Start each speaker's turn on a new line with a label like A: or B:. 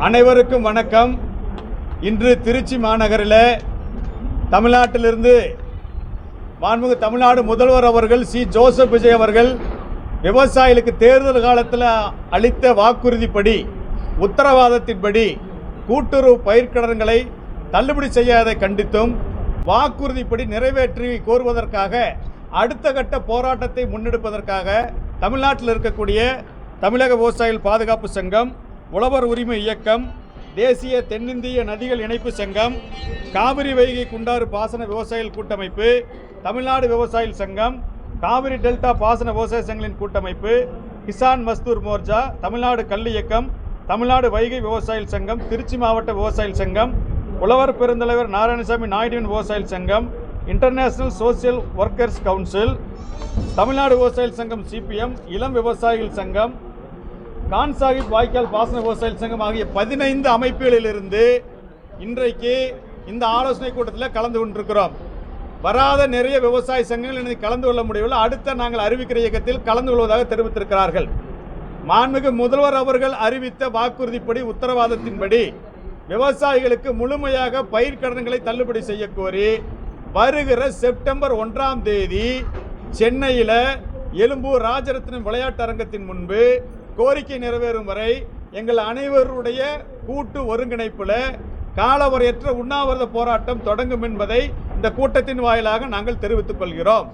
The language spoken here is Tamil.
A: அனைவருக்கும் வணக்கம். இன்று திருச்சி மாநகரில் தமிழ்நாட்டிலிருந்து மாண்புமிகு தமிழ்நாடு முதல்வர் அவர்கள் சி ஜோசப் விஜய் அவர்கள் விவசாயிகளுக்கு தேர்தல் காலத்தில் அளித்த வாக்குறுதிப்படி உத்தரவாதத்தின்படி கூட்டுறவு பயிர்க்கடன்களை தள்ளுபடி செய்யாததை கண்டித்தும் வாக்குறுதிப்படி நிறைவேற்றி கோருவதற்காக அடுத்த கட்ட போராட்டத்தை முன்னெடுப்பதற்காக தமிழ்நாட்டில் இருக்கக்கூடிய தமிழக விவசாயிகள் பாதுகாப்பு சங்கம், உழவர் உரிமை இயக்கம், தேசிய தென்னிந்திய நதிகள் இணைப்பு சங்கம், காவிரி வைகை குண்டாறு பாசன விவசாயிகள் கூட்டமைப்பு, தமிழ்நாடு விவசாயிகள் சங்கம், காவிரி டெல்டா பாசன விவசாய சங்கங்களின் கூட்டமைப்பு, கிசான் மஸ்தூர் மோர்ச்சா, தமிழ்நாடு கல் இயக்கம், தமிழ்நாடு வைகை விவசாயிகள் சங்கம், திருச்சி மாவட்ட விவசாயிகள் சங்கம், உழவர் பெருந்தலைவர் நாராயணசாமி நாயுடுவின் விவசாயிகள் சங்கம், international social workers council, Tamil Nadu விவசாயிகள் சங்கம் சிபிஎம், இளம் விவசாயிகள் சங்கம், கான்சாகிப் வாய்க்கால் பாசன விவசாயிகள் சங்கம் ஆகிய 15 அமைப்புகளிலிருந்து இன்றைக்கு இந்த ஆலோசனை கூட்டத்தில் கலந்து கொண்டிருக்கிறோம். வராத நிறைய விவசாய சங்கங்கள் இன்னைக்கு கலந்து கொள்ள முடியவில்லை. அடுத்த நாங்கள் அறிவிக்கிற இயக்கத்தில் கலந்து கொள்வதாக தெரிவித்திருக்கிறார்கள். மாண்புமிகு முதல்வர் அவர்கள் அறிவித்த வாக்குறுதிப்படி உத்தரவாதத்தின்படி விவசாயிகளுக்கு முழுமையாக பயிர்க்கடன்களை தள்ளுபடி செய்ய கோரி வருகிற செப்டம்பர் 1ஆம் தேதி சென்னையில் எழும்பூர் ராஜரத்னம் விளையாட்டு அரங்கத்தின் முன்பு கோரிக்கை நிறைவேறும் வரை எங்கள் அனைவருடைய கூட்டு ஒருங்கிணைப்பில் காலவரையற்ற உண்ணாவிரத போராட்டம் தொடங்கும் என்பதை இந்த கூட்டத்தின் வாயிலாக நாங்கள் தெரிவித்துக் கொள்கிறோம்.